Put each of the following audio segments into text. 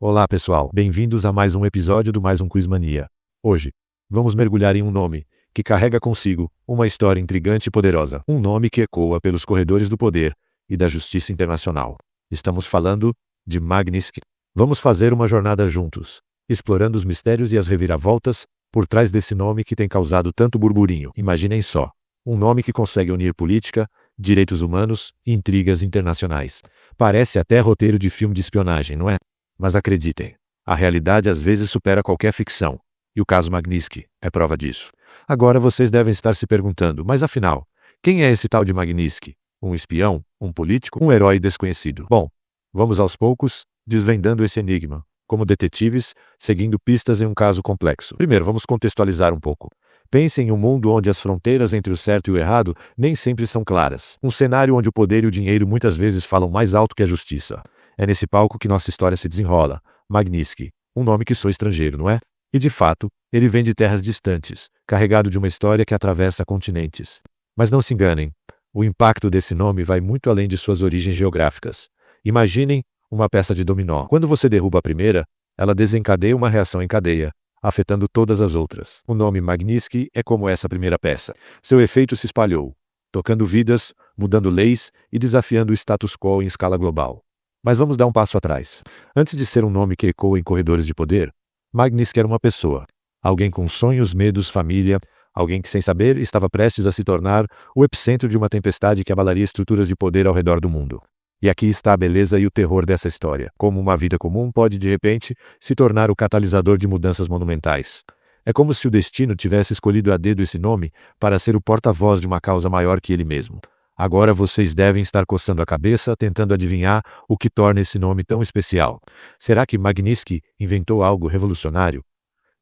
Olá pessoal, bem-vindos a mais um episódio do Mais um Quiz Mania. Hoje, vamos mergulhar em um nome que carrega consigo uma história intrigante e poderosa. Um nome que ecoa pelos corredores do poder e da justiça internacional. Estamos falando de Magnitsky. Vamos fazer uma jornada juntos, explorando os mistérios e as reviravoltas por trás desse nome que tem causado tanto burburinho. Imaginem só, um nome que consegue unir política, direitos humanos e intrigas internacionais. Parece até roteiro de filme de espionagem, não é? Mas acreditem, a realidade às vezes supera qualquer ficção, e o caso Magnitsky é prova disso. Agora vocês devem estar se perguntando, mas afinal, quem é esse tal de Magnitsky? Um espião? Um político? Um herói desconhecido? Bom, vamos aos poucos, desvendando esse enigma, como detetives, seguindo pistas em um caso complexo. Primeiro, vamos contextualizar um pouco. Pense em um mundo onde as fronteiras entre o certo e o errado nem sempre são claras. Um cenário onde o poder e o dinheiro muitas vezes falam mais alto que a justiça. É nesse palco que nossa história se desenrola. Magnitsky, um nome que soa estrangeiro, não é? E de fato, ele vem de terras distantes, carregado de uma história que atravessa continentes. Mas não se enganem, o impacto desse nome vai muito além de suas origens geográficas. Imaginem uma peça de dominó. Quando você derruba a primeira, ela desencadeia uma reação em cadeia, afetando todas as outras. O nome Magnitsky é como essa primeira peça. Seu efeito se espalhou, tocando vidas, mudando leis e desafiando o status quo em escala global. Mas vamos dar um passo atrás. Antes de ser um nome que ecoa em corredores de poder, Magnitsky era uma pessoa. Alguém com sonhos, medos, família, alguém que sem saber estava prestes a se tornar o epicentro de uma tempestade que abalaria estruturas de poder ao redor do mundo. E aqui está a beleza e o terror dessa história. Como uma vida comum pode, de repente, se tornar o catalisador de mudanças monumentais. É como se o destino tivesse escolhido a dedo esse nome para ser o porta-voz de uma causa maior que ele mesmo. Agora vocês devem estar coçando a cabeça, tentando adivinhar o que torna esse nome tão especial. Será que Magnitsky inventou algo revolucionário?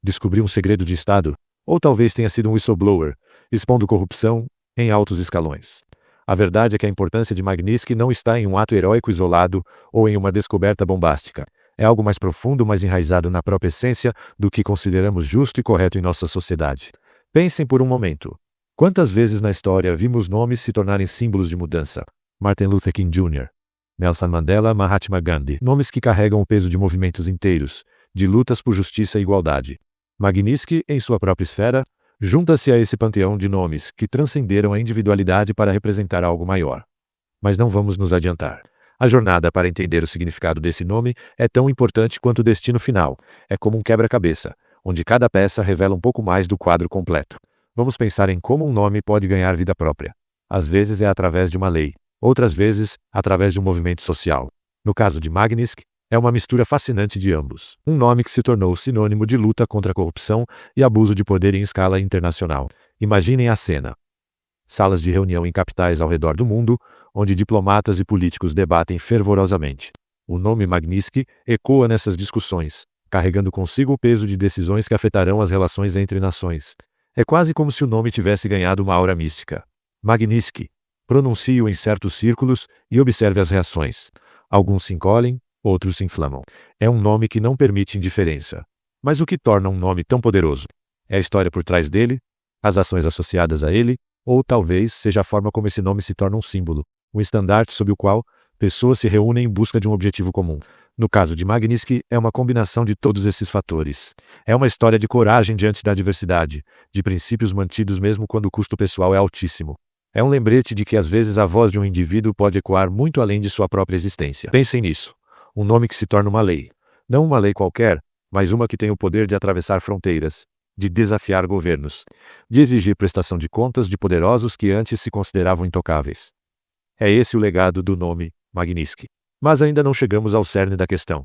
Descobriu um segredo de Estado? Ou talvez tenha sido um whistleblower, expondo corrupção em altos escalões? A verdade é que a importância de Magnitsky não está em um ato heróico isolado ou em uma descoberta bombástica. É algo mais profundo, mais enraizado na própria essência do que consideramos justo e correto em nossa sociedade. Pensem por um momento. Quantas vezes na história vimos nomes se tornarem símbolos de mudança? Martin Luther King Jr., Nelson Mandela, Mahatma Gandhi. Nomes que carregam o peso de movimentos inteiros, de lutas por justiça e igualdade. Magnitsky, em sua própria esfera, junta-se a esse panteão de nomes que transcenderam a individualidade para representar algo maior. Mas não vamos nos adiantar. A jornada para entender o significado desse nome é tão importante quanto o destino final. É como um quebra-cabeça, onde cada peça revela um pouco mais do quadro completo. Vamos pensar em como um nome pode ganhar vida própria. Às vezes é através de uma lei, outras vezes através de um movimento social. No caso de Magnitsky, é uma mistura fascinante de ambos. Um nome que se tornou sinônimo de luta contra a corrupção e abuso de poder em escala internacional. Imaginem a cena. Salas de reunião em capitais ao redor do mundo, onde diplomatas e políticos debatem fervorosamente. O nome Magnitsky ecoa nessas discussões, carregando consigo o peso de decisões que afetarão as relações entre nações. É quase como se o nome tivesse ganhado uma aura mística. Magnitsky. Pronuncie-o em certos círculos e observe as reações. Alguns se encolhem, outros se inflamam. É um nome que não permite indiferença. Mas o que torna um nome tão poderoso? É a história por trás dele? As ações associadas a ele? Ou talvez seja a forma como esse nome se torna um símbolo, um estandarte sob o qual pessoas se reúnem em busca de um objetivo comum. No caso de Magnitsky, é uma combinação de todos esses fatores. É uma história de coragem diante da adversidade, de princípios mantidos mesmo quando o custo pessoal é altíssimo. É um lembrete de que às vezes a voz de um indivíduo pode ecoar muito além de sua própria existência. Pensem nisso. Um nome que se torna uma lei. Não uma lei qualquer, mas uma que tem o poder de atravessar fronteiras, de desafiar governos, de exigir prestação de contas de poderosos que antes se consideravam intocáveis. É esse o legado do nome Magnitsky. Mas ainda não chegamos ao cerne da questão.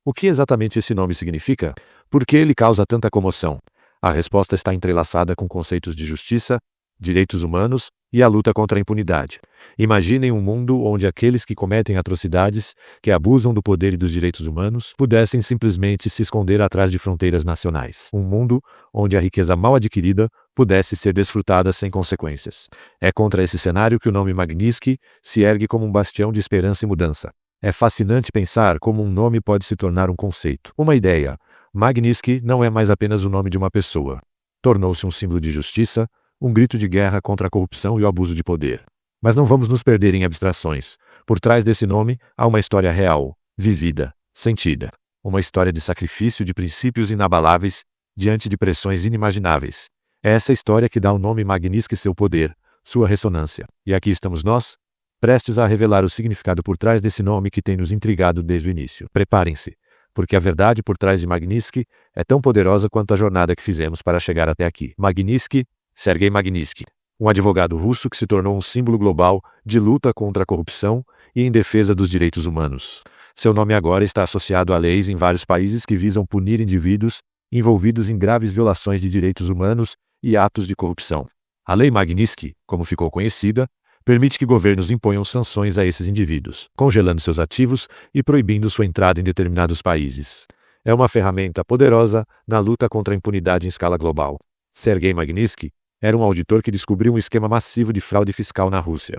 O que exatamente esse nome significa? Por que ele causa tanta comoção? A resposta está entrelaçada com conceitos de justiça, direitos humanos e a luta contra a impunidade. Imaginem um mundo onde aqueles que cometem atrocidades, que abusam do poder e dos direitos humanos, pudessem simplesmente se esconder atrás de fronteiras nacionais. Um mundo onde a riqueza mal adquirida pudesse ser desfrutada sem consequências. É contra esse cenário que o nome Magnitsky se ergue como um bastião de esperança e mudança. É fascinante pensar como um nome pode se tornar um conceito, uma ideia. Magnitsky não é mais apenas o nome de uma pessoa. Tornou-se um símbolo de justiça, um grito de guerra contra a corrupção e o abuso de poder. Mas não vamos nos perder em abstrações. Por trás desse nome há uma história real, vivida, sentida. Uma história de sacrifício de princípios inabaláveis diante de pressões inimagináveis. É essa história que dá ao nome Magnitsky seu poder, sua ressonância. E aqui estamos nós, prestes a revelar o significado por trás desse nome que tem nos intrigado desde o início. Preparem-se, porque a verdade por trás de Magnitsky é tão poderosa quanto a jornada que fizemos para chegar até aqui. Magnitsky, Sergei Magnitsky, um advogado russo que se tornou um símbolo global de luta contra a corrupção e em defesa dos direitos humanos. Seu nome agora está associado a leis em vários países que visam punir indivíduos envolvidos em graves violações de direitos humanos e atos de corrupção. A Lei Magnitsky, como ficou conhecida, permite que governos imponham sanções a esses indivíduos, congelando seus ativos e proibindo sua entrada em determinados países. É uma ferramenta poderosa na luta contra a impunidade em escala global. Sergei Magnitsky era um auditor que descobriu um esquema massivo de fraude fiscal na Rússia.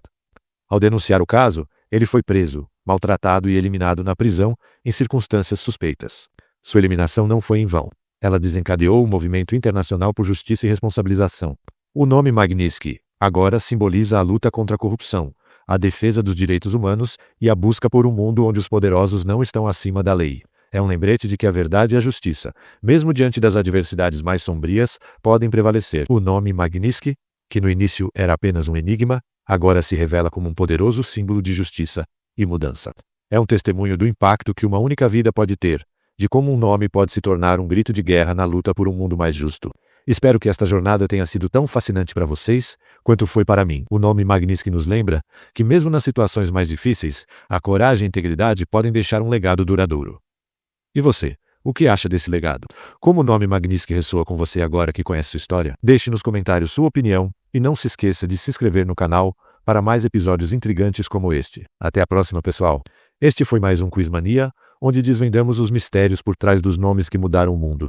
Ao denunciar o caso, ele foi preso, maltratado e eliminado na prisão em circunstâncias suspeitas. Sua eliminação não foi em vão. Ela desencadeou um movimento internacional por justiça e responsabilização. O nome Magnitsky agora simboliza a luta contra a corrupção, a defesa dos direitos humanos e a busca por um mundo onde os poderosos não estão acima da lei. É um lembrete de que a verdade e a justiça, mesmo diante das adversidades mais sombrias, podem prevalecer. O nome Magnitsky, que no início era apenas um enigma, agora se revela como um poderoso símbolo de justiça e mudança. É um testemunho do impacto que uma única vida pode ter, de como um nome pode se tornar um grito de guerra na luta por um mundo mais justo. Espero que esta jornada tenha sido tão fascinante para vocês quanto foi para mim. O nome Magnitsky nos lembra que mesmo nas situações mais difíceis, a coragem e a integridade podem deixar um legado duradouro. E você, o que acha desse legado? Como o nome Magnitsky ressoa com você agora que conhece sua história? Deixe nos comentários sua opinião e não se esqueça de se inscrever no canal para mais episódios intrigantes como este. Até a próxima, pessoal. Este foi mais um Quiz Mania, onde desvendamos os mistérios por trás dos nomes que mudaram o mundo.